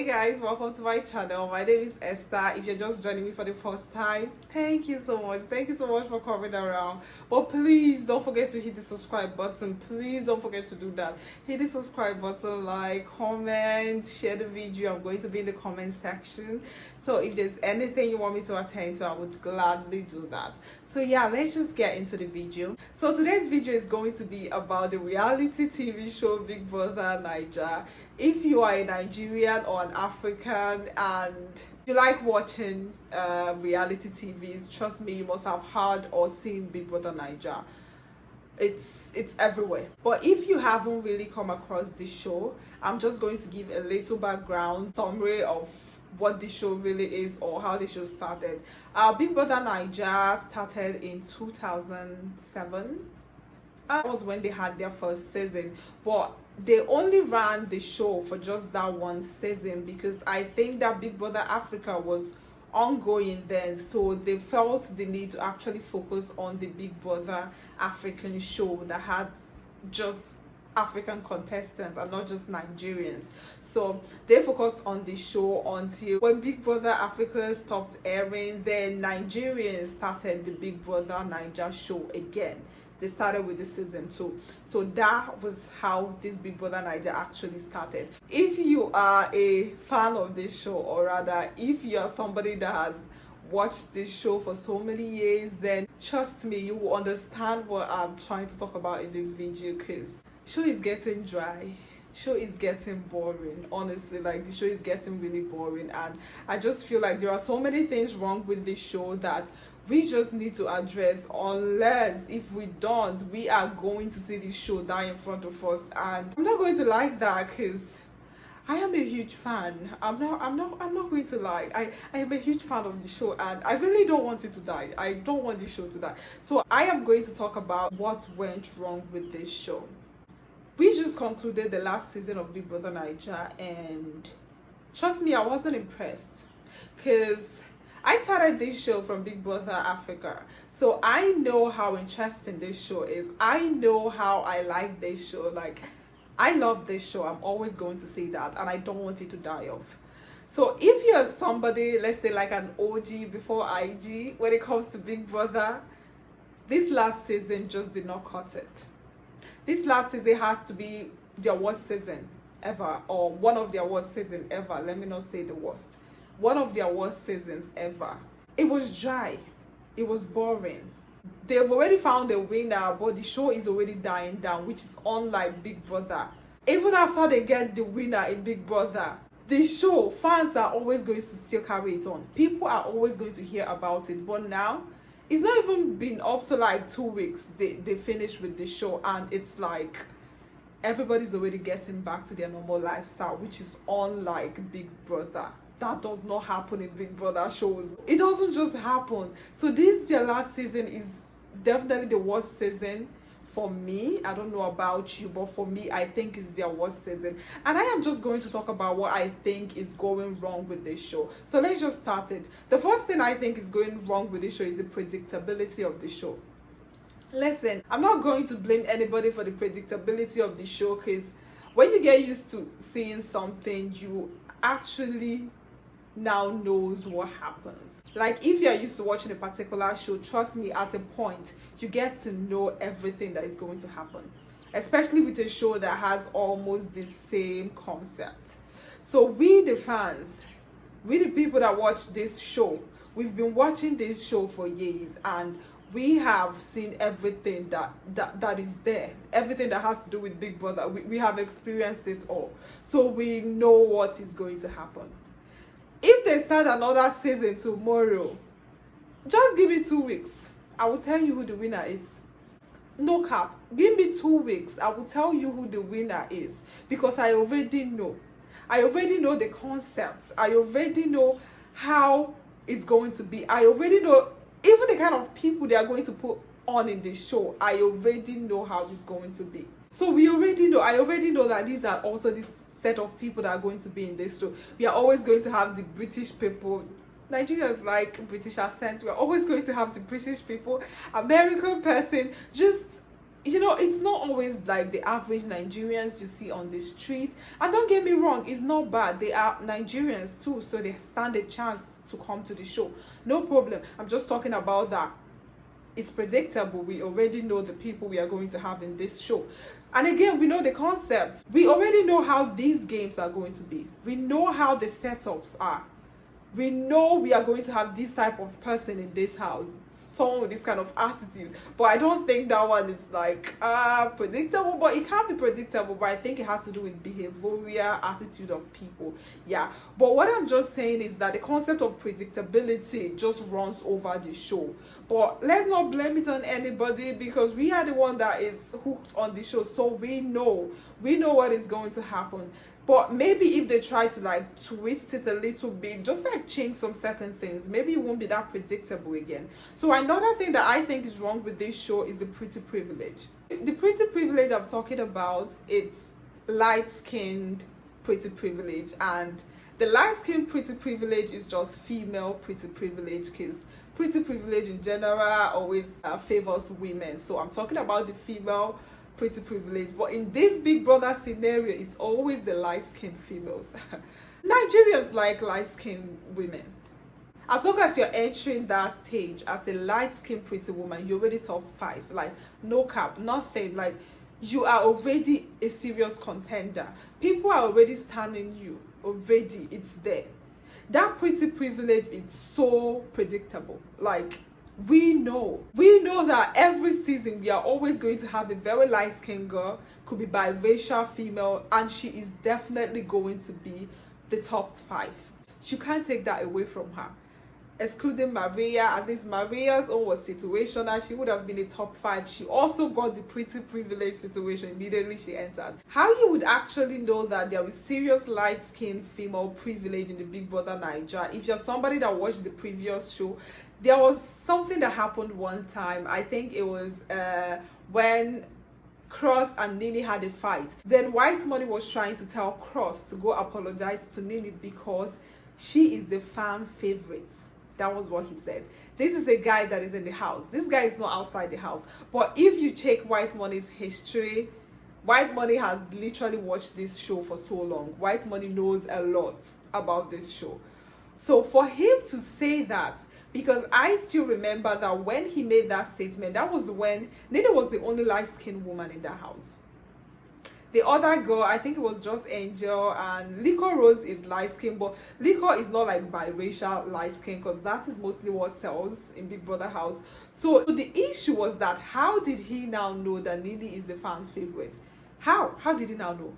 Guys, welcome to my channel. My name is Esther. If you're just joining me for the first time, thank you so much for coming around. But please don't forget to hit the subscribe button. Please don't forget to do that. Hit the subscribe button, like, comment, share the video. I'm going to be in the comment section, so if there's anything you want me to attend to, I would gladly do that. So yeah, let's just get into the video. So today's video is going to be about the reality TV show Big Brother Naija. If you are a Nigerian or an African and you like watching reality TVs, trust me, you must have heard or seen Big Brother Naija. It's everywhere. But if you haven't really come across this show, I'm just going to give a little background summary of what the show really is or how the show started. Big Brother Naija started in 2007. That was when they had their first season, but they only ran the show for just that one season because I think that Big Brother Africa was ongoing then, so they felt the need to actually focus on the Big Brother African show that had just African contestants and not just Nigerians. So they focused on the show until when Big Brother Africa stopped airing, then Nigerians started the Big Brother Naija show again. They started with the season 2. So that was how this Big Brother Naija actually started. If you are a fan of this show, or rather if you are somebody that has watched this show for so many years, then trust me, you will understand what I'm trying to talk about in this video, because show is getting dry. Show is getting boring. Honestly, like, the show is getting really boring, and I just feel like there are so many things wrong with this show that we just need to address. Unless if we don't, we are going to see this show die in front of us, and I'm not going to like that because I am a huge fan. I'm not going to lie. I am a huge fan of the show, and I really don't want it to die. I don't want this show to die. So I am going to talk about what went wrong with this show. We just concluded the last season of Big Brother Naija, and trust me, I wasn't impressed because I started this show from Big Brother Africa, so I know how interesting this show is. I know how I like this show. Like, I love this show. I'm always going to say that, and I don't want it to die off. So if you're somebody, let's say like an OG before IG, when it comes to Big Brother, this last season just did not cut it. This last season has to be their worst season ever, or one of their worst seasons ever. Let me not say the worst. One of their worst seasons ever. It was dry. It was boring. They've already found a winner, but the show is already dying down, which is unlike Big Brother. Even after they get the winner in Big Brother, the show, fans are always going to still carry it on. People are always going to hear about it. But now, it's not even been up to like 2 weeks they finished with the show, and it's like everybody's already getting back to their normal lifestyle, which is unlike Big Brother. That does not happen in Big Brother shows. It doesn't just happen. So this, their last season, is definitely the worst season for me. I don't know about you, but for me, I think it's their worst season. And I am just going to talk about what I think is going wrong with this show. So let's just start it. The first thing I think is going wrong with this show is the predictability of the show. Listen, I'm not going to blame anybody for the predictability of the show, because when you get used to seeing something, you actually now knows what happens. Like, if you're used to watching a particular show, trust me, at a point you get to know everything that is going to happen, especially with a show that has almost the same concept. So we, the fans, we, the people that watch this show, we've been watching this show for years, and we have seen everything that is there, everything that has to do with Big Brother. We have experienced it all, so we know what is going to happen. If they start another season tomorrow, just give me 2 weeks. I will tell you who the winner is. No cap. Give me 2 weeks. I will tell you who the winner is, because I already know. I already know the concepts. I already know how it's going to be. I already know even the kind of people they are going to put on in the show. I already know how it's going to be. So we already know. I already know that these are also this set of people that are going to be in this show. We are always going to have the British people. Nigerians like British accent. We are always going to have the British people, American person. Just you know, it's not always like the average Nigerians you see on the street. And don't get me wrong, it's not bad. They are Nigerians too, so they stand a chance to come to the show. No problem. I'm just talking about that. It's predictable. We already know the people we are going to have in this show. And again, we know the concept. We already know how these games are going to be. We know how the setups are. We know we are going to have this type of person in this house, someone with this kind of attitude. But I don't think that one is like predictable. But it can be predictable, but I think it has to do with behavioral attitude of people. Yeah, but what I'm just saying is that the concept of predictability just runs over the show. But let's not blame it on anybody, because we are the one that is hooked on the show, so we know what is going to happen. But maybe if they try to like twist it a little bit, just like change some certain things, maybe it won't be that predictable again. So another thing that I think is wrong with this show is the pretty privilege. The pretty privilege I'm talking about, it's light-skinned pretty privilege. And the light-skinned pretty privilege is just female pretty privilege, because pretty privilege in general always favors women. So I'm talking about the female pretty privilege. But in this Big Brother scenario, it's always the light-skinned females. Nigerians like light-skinned women. As long as you're entering that stage as a light-skinned pretty woman, you're already top 5. Like, no cap, nothing. Like, you are already a serious contender. People are already standing you. Already, it's there. That pretty privilege is so predictable. Like, we know that every season we are always going to have a very light-skinned girl, could be biracial female, and she is definitely going to be the top 5. You can't take that away from her. Excluding Maria, at least Maria's own was situational. She would have been a top 5. She also got the pretty privilege situation immediately she entered. How you would actually know that there is serious light-skinned female privilege in the Big Brother Naija, if you're somebody that watched the previous show, there was something that happened one time. I think it was when Cross and Nini had a fight. Then White Money was trying to tell Cross to go apologize to Nini because she is the fan favorite. That was what he said. This is a guy that is in the house. This guy is not outside the house. But if you check White Money's history, White Money has literally watched this show for so long. White Money knows a lot about this show. So for him to say that, because I still remember that when he made that statement, that was when Nini was the only light-skinned woman in that house. The other girl, I think it was just Angel, and Lico Rose is light-skinned, but Lico is not like biracial light-skinned, because that is mostly what sells in Big Brother house. So the issue was that how did he now know that Nini is the fans' favorite? How did he now know?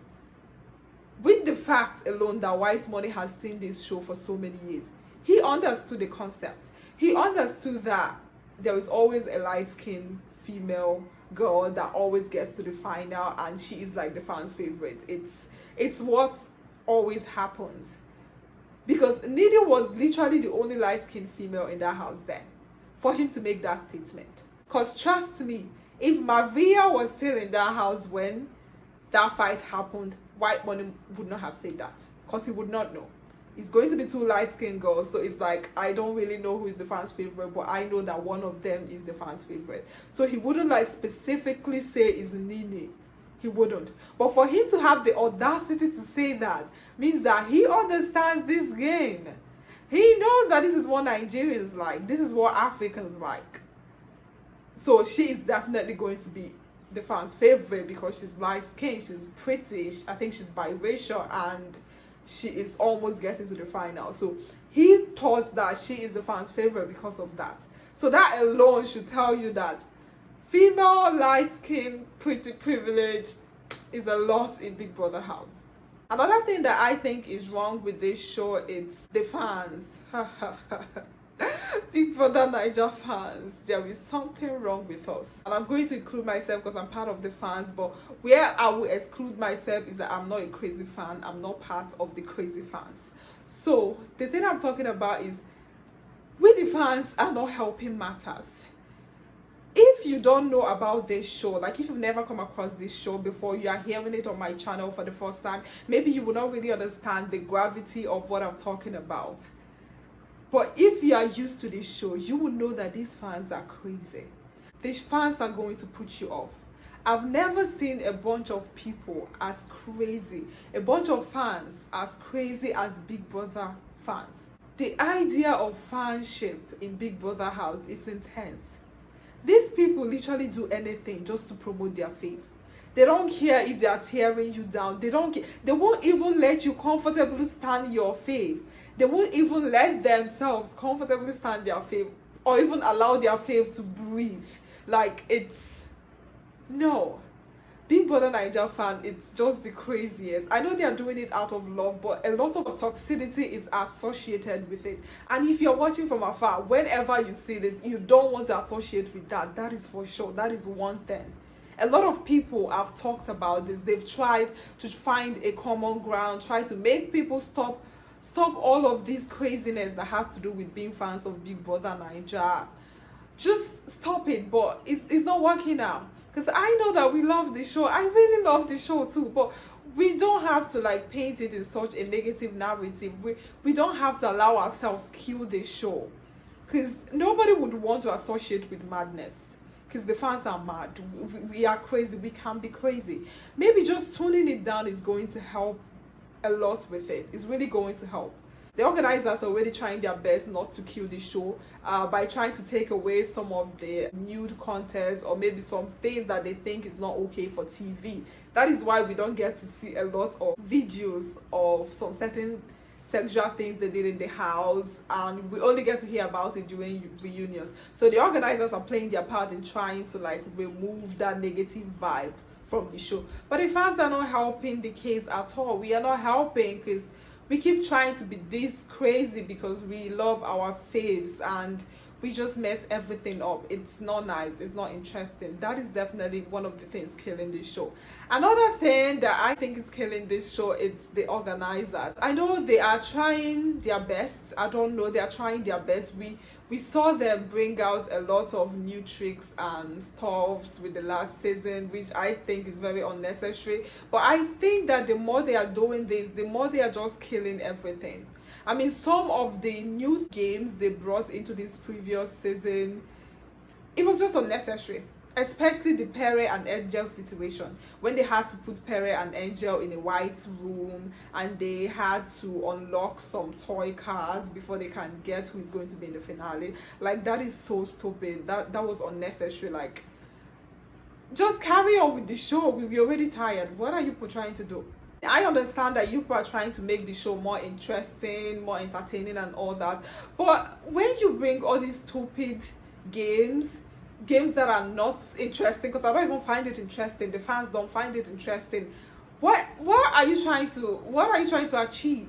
With the fact alone that White Money has seen this show for so many years, he understood the concept. He understood that there is always a light-skinned female girl that always gets to the final, and she is like the fans' favorite. It's what always happens. Because Nini was literally the only light-skinned female in that house then, for him to make that statement. Because trust me, if Maria was still in that house when that fight happened, White Money would not have said that, because he would not know. It's going to be 2 light-skinned girls, so it's like, I don't really know who is the fans' favorite, but I know that one of them is the fans' favorite. So he wouldn't like specifically say it's Nini. He wouldn't. But for him to have the audacity to say that means that he understands this game. He knows that this is what Nigerians like. This is what Africans like. So she is definitely going to be the fans' favorite because she's light-skinned, she's pretty, I think she's biracial, and she is almost getting to the final. So he thought that she is the fans' favorite because of that. So that alone should tell you that female light-skinned pretty privilege is a lot in Big Brother house. Another thing that I think is wrong with this show is the fans. Big Brother Naija fans, there is something wrong with us. And I'm going to include myself because I'm part of the fans, but where I will exclude myself is that I'm not a crazy fan. I'm not part of the crazy fans. So the thing I'm talking about is we the fans are not helping matters. If you don't know about this show, like if you've never come across this show before, you are hearing it on my channel for the first time, maybe you will not really understand the gravity of what I'm talking about. But if you are used to this show, you will know that these fans are crazy. These fans are going to put you off. I've never seen a bunch of people as crazy, a bunch of fans as crazy as Big Brother fans. The idea of fanship in Big Brother house is intense. These people literally do anything just to promote their fave. They don't care if they are tearing you down. They don't care. They won't even let you comfortably stand your fave. They won't even let themselves comfortably stand their fave or even allow their fave to breathe. Like, it's... No. Big Brother Naija fan, it's just the craziest. I know they are doing it out of love, but a lot of toxicity is associated with it. And if you're watching from afar, whenever you see this, you don't want to associate with that. That is for sure. That is one thing. A lot of people have talked about this. They've tried to find a common ground, try to make people stop all of this craziness that has to do with being fans of Big Brother Naija. Just stop it, but it's not working out. Because I know that we love the show. I really love the show too, but we don't have to like paint it in such a negative narrative. We don't have to allow ourselves kill the show, because nobody would want to associate with madness, because the fans are mad. We are crazy. We can be crazy. Maybe just tuning it down is going to help a lot with it. It's really going to help. The organizers are already trying their best not to kill the show by trying to take away some of the nude contents or maybe some things that they think is not okay for TV. That is why we don't get to see a lot of videos of some certain sexual things they did in the house, and we only get to hear about it during reunions. So the organizers are playing their part in trying to like remove that negative vibe from the show. But the fans are not helping the case at all. We are not helping, because we keep trying to be this crazy because we love our faves, and we just mess everything up. It's not nice. It's not interesting. That is definitely one of the things killing this show. Another thing that I think is killing this show, it's the organizers. I know they are trying their best. I don't know. They are trying their best. We saw them bring out a lot of new tricks and stuffs with the last season, which I think is very unnecessary. But I think that the more they are doing this, the more they are just killing everything. I mean, some of the new games they brought into this previous season, it was just unnecessary. Especially the Pere and Angel situation, when they had to put Pere and Angel in a white room and they had to unlock some toy cars before they can get who is going to be in the finale. Like, that is so stupid. That was unnecessary. Like, just carry on with the show. We're already tired. What are you people trying to do? I understand that you people are trying to make the show more interesting, more entertaining and all that, but when you bring all these stupid games that are not interesting, because I don't even find it interesting, the fans don't find it interesting, what are you trying to achieve?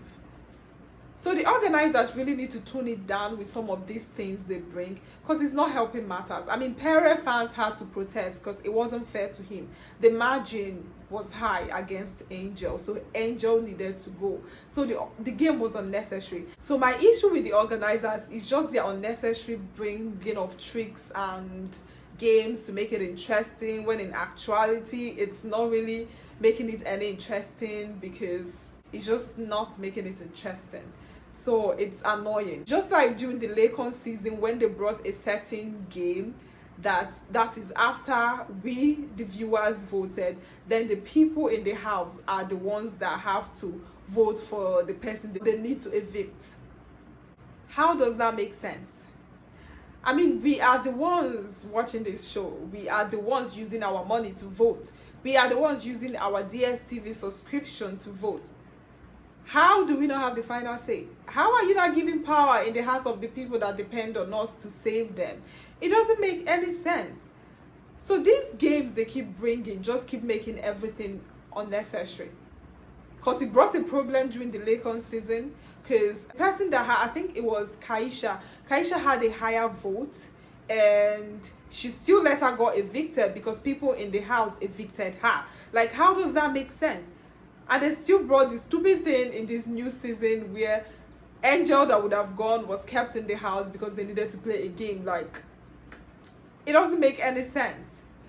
So the organizers really need to tune it down with some of these things they bring, because it's not helping matters. I mean, Pere fans had to protest because it wasn't fair to him. The margin was high against Angel, so Angel needed to go. So the game was unnecessary. So my issue with the organizers is just their unnecessary bringing of tricks and games to make it interesting, when in actuality it's not really making it any interesting, because it's just not making it interesting. So it's annoying. Just like during the Lakon season, when they brought a certain game that is after we the viewers voted, then the people in the house are the ones that have to vote for the person they need to evict. How does that make sense? I mean, we are the ones watching this show. We are the ones using our money to vote. We are the ones using our DSTV subscription to vote. How do we not have the final say? How are you not giving power in the hands of the people that depend on us to save them? It doesn't make any sense. So these games they keep bringing just keep making everything unnecessary. Because it brought a problem during the Lakon season, because the person that had, I think it was Kaisha had a higher vote, and she still let her got evicted because people in the house evicted her. Like, how does that make sense? And they still brought this stupid thing in this new season where Angel that would have gone was kept in the house because they needed to play a game. Like, it doesn't make any sense.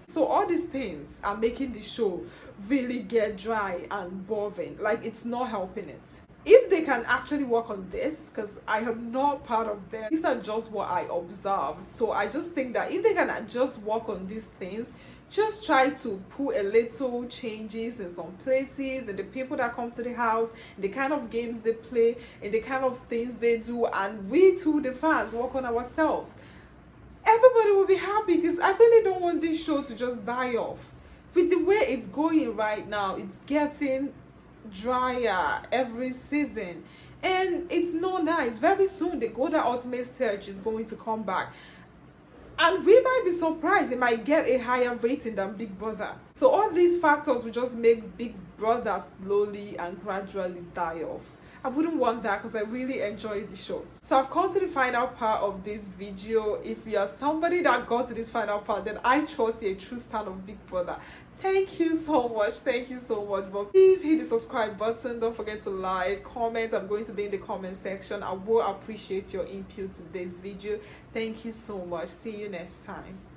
So all these things are making the show really get dry and boring. Like, it's not helping it. If they can actually work on this, because I am not part of them, these are just what I observed. So I just think that if they can just work on these things, just try to put a little changes in some places, and the people that come to the house, and the kind of games they play, and the kind of things they do, and we too, the fans, work on ourselves. Everybody will be happy, because I really don't want this show to just die off. With the way it's going right now, it's getting drier every season, and it's not nice. Very soon the Golden Ultimate Search is going to come back, and we might be surprised it might get a higher rating than Big Brother. So all these factors will just make Big Brother slowly and gradually die off. I wouldn't want that, because I really enjoyed the show. So I've come to the final part of this video. If you are somebody that got to this final part, then I trust you're a true fan of Big Brother. Thank you so much. Thank you so much. But please hit the subscribe button. Don't forget to like, comment. I'm going to be in the comment section. I will appreciate your input to this video. Thank you so much. See you next time.